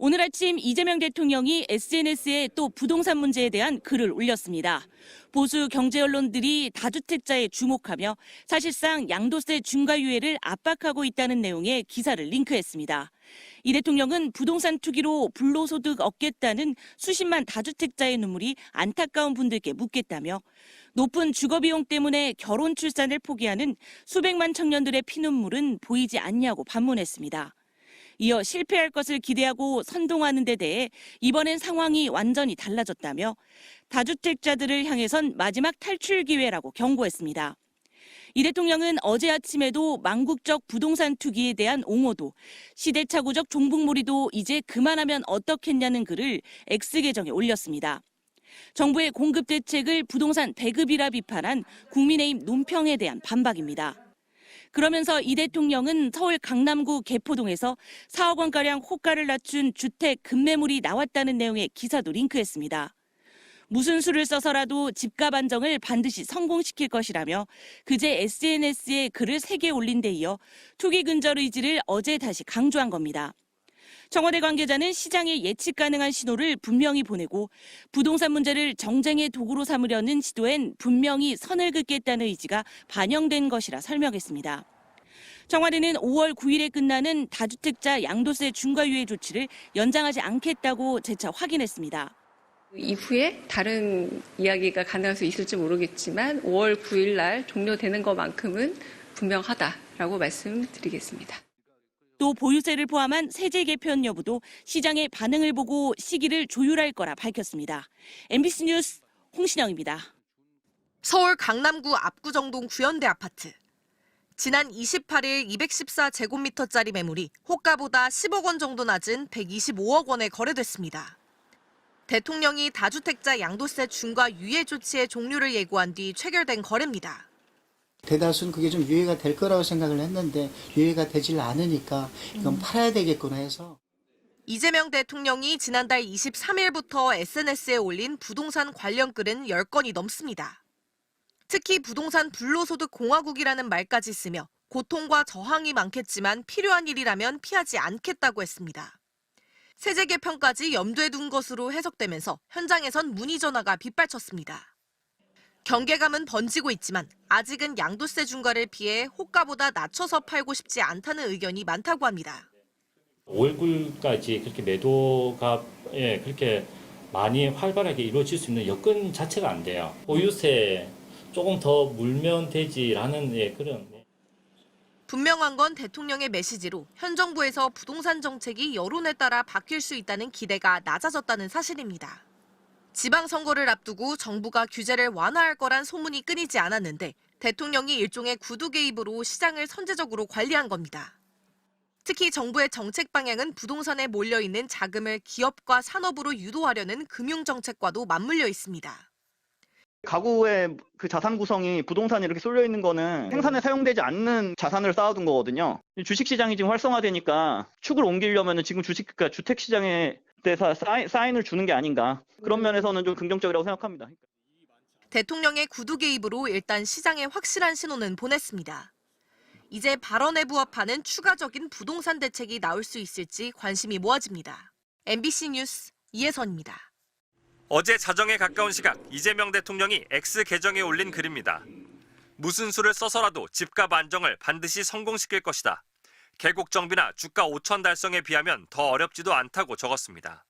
오늘 아침 이재명 대통령이 SNS에 또 부동산 문제에 대한 글을 올렸습니다. 보수 경제 언론들이 다주택자에 주목하며 사실상 양도세 중과 유예를 압박하고 있다는 내용의 기사를 링크했습니다. 이 대통령은 부동산 투기로 불로소득 얻겠다는 수십만 다주택자의 눈물이 안타까운 분들께 묻겠다며 높은 주거비용 때문에 결혼 출산을 포기하는 수백만 청년들의 피눈물은 보이지 않냐고 반문했습니다. 이어 실패할 것을 기대하고 선동하는 데 대해 이번엔 상황이 완전히 달라졌다며 다주택자들을 향해선 마지막 탈출 기회라고 경고했습니다. 이 대통령은 어제 아침에도 망국적 부동산 투기에 대한 옹호도, 시대착오적 종북몰이도 이제 그만하면 어떻겠냐는 글을 X계정에 올렸습니다. 정부의 공급 대책을 부동산 배급이라 비판한 국민의힘 논평에 대한 반박입니다. 그러면서 이 대통령은 서울 강남구 개포동에서 4억 원가량 호가를 낮춘 주택 급매물이 나왔다는 내용의 기사도 링크했습니다. 무슨 수를 써서라도 집값 안정을 반드시 성공시킬 것이라며 그제 SNS에 글을 3개 올린 데 이어 투기 근절 의지를 어제 다시 강조한 겁니다. 청와대 관계자는 시장에 예측 가능한 신호를 분명히 보내고 부동산 문제를 정쟁의 도구로 삼으려는 시도엔 분명히 선을 긋겠다는 의지가 반영된 것이라 설명했습니다. 청와대는 5월 9일에 끝나는 다주택자 양도세 중과유예 조치를 연장하지 않겠다고 재차 확인했습니다. 이후에 다른 이야기가 가능할 수 있을지 모르겠지만 5월 9일 날 종료되는 것만큼은 분명하다라고 말씀드리겠습니다. 또 보유세를 포함한 세제 개편 여부도 시장의 반응을 보고 시기를 조율할 거라 밝혔습니다. MBC 뉴스 홍신영입니다. 서울 강남구 압구정동 구현대 아파트. 지난 28일 214제곱미터짜리 매물이 호가보다 10억 원 정도 낮은 125억 원에 거래됐습니다. 대통령이 다주택자 양도세 중과 유예 조치의 종료를 예고한 뒤 체결된 거래입니다. 대다수는 그게 좀 유예가 될 거라고 생각을 했는데 유예가 되질 않으니까 이건 팔아야 되겠구나 해서. 이재명 대통령이 지난달 23일부터 SNS에 올린 부동산 관련 글은 10건이 넘습니다. 특히 부동산 불로소득 공화국이라는 말까지 쓰며 고통과 저항이 많겠지만 필요한 일이라면 피하지 않겠다고 했습니다. 세제 개편까지 염두에 둔 것으로 해석되면서 현장에선 문의 전화가 빗발쳤습니다. 경계감은 번지고 있지만 아직은 양도세 중과를 피해 호가보다 낮춰서 팔고 싶지 않다는 의견이 많다고 합니다. 5월 9일까지 그렇게 매도가 그렇게 많이 활발하게 이루어질 수 있는 여건 자체가 안 돼요. 보유세 조금 더 물면 되지라는 그런. 분명한 건 대통령의 메시지로 현 정부에서 부동산 정책이 여론에 따라 바뀔 수 있다는 기대가 낮아졌다는 사실입니다. 지방선거를 앞두고 정부가 규제를 완화할 거란 소문이 끊이지 않았는데 대통령이 일종의 구두 개입으로 시장을 선제적으로 관리한 겁니다. 특히 정부의 정책 방향은 부동산에 몰려있는 자금을 기업과 산업으로 유도하려는 금융정책과도 맞물려 있습니다. 가구의 그 자산 구성이 부동산에 이렇게 쏠려 있는 거는 생산에 사용되지 않는 자산을 쌓아둔 거거든요. 주식시장이 지금 활성화되니까 축을 옮기려면 지금 그러니까 주택시장에 대해서 사인을 주는 게 아닌가. 그런 면에서는 좀 긍정적이라고 생각합니다. 대통령의 구두 개입으로 일단 시장에 확실한 신호는 보냈습니다. 이제 발언에 부합하는 추가적인 부동산 대책이 나올 수 있을지 관심이 모아집니다. MBC 뉴스 이혜선입니다. 어제 자정에 가까운 시각 이재명 대통령이 X 계정에 올린 글입니다. 무슨 수를 써서라도 집값 안정을 반드시 성공시킬 것이다. 개국 정비나 주가 5천 달성에 비하면 더 어렵지도 않다고 적었습니다.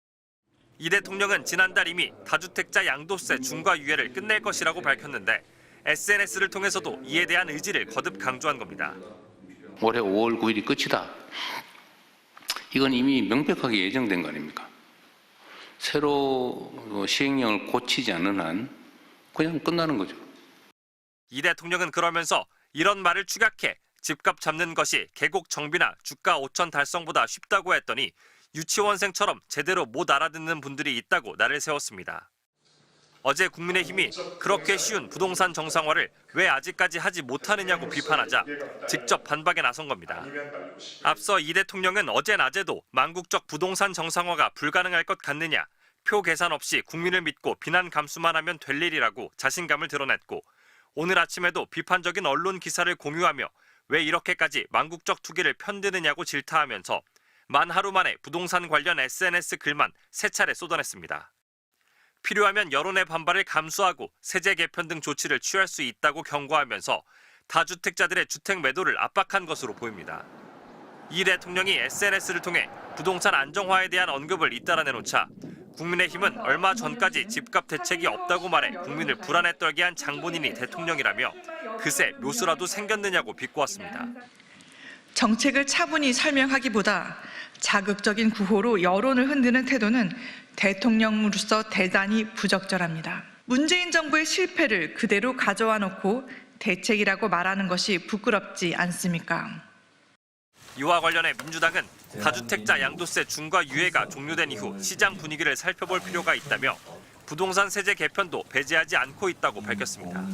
이 대통령은 지난달 이미 다주택자 양도세 중과 유예를 끝낼 것이라고 밝혔는데 SNS를 통해서도 이에 대한 의지를 거듭 강조한 겁니다. 올해 5월 9일이 끝이다. 이건 이미 명백하게 예정된 거 아닙니까? 새로 시행령을 고치지 않는 한 그냥 끝나는 거죠. 이 대통령은 그러면서 이런 말을 축약해 집값 잡는 것이 개국 정비나 주가 5천 달성보다 쉽다고 했더니 유치원생처럼 제대로 못 알아듣는 분들이 있다고 날을 세웠습니다. 어제 국민의힘이 그렇게 쉬운 부동산 정상화를 왜 아직까지 하지 못하느냐고 비판하자 직접 반박에 나선 겁니다. 앞서 이 대통령은 어제 낮에도 망국적 부동산 정상화가 불가능할 것 같느냐, 표 계산 없이 국민을 믿고 비난 감수만 하면 될 일이라고 자신감을 드러냈고 오늘 아침에도 비판적인 언론 기사를 공유하며 왜 이렇게까지 망국적 투기를 편드느냐고 질타하면서 만 하루 만에 부동산 관련 SNS 글만 3차례 쏟아냈습니다. 필요하면 여론의 반발을 감수하고 세제 개편 등 조치를 취할 수 있다고 경고하면서 다주택자들의 주택 매도를 압박한 것으로 보입니다. 이 대통령이 SNS를 통해 부동산 안정화에 대한 언급을 잇따라 내놓자 국민의힘은 얼마 전까지 집값 대책이 없다고 말해 국민을 불안에 떨게 한 장본인이 대통령이라며 그새 묘수라도 생겼느냐고 비꼬았습니다. 정책을 차분히 설명하기보다 자극적인 구호로 여론을 흔드는 태도는 대통령으로서 대단히 부적절합니다. 문재인 정부의 실패를 그대로 가져와 놓고 대책이라고 말하는 것이 부끄럽지 않습니까? 이와 관련해 민주당은 다주택자 양도세 중과 유예가 종료된 이후 시장 분위기를 살펴볼 필요가 있다며 부동산 세제 개편도 배제하지 않고 있다고 밝혔습니다.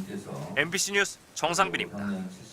MBC 뉴스 정상빈입니다.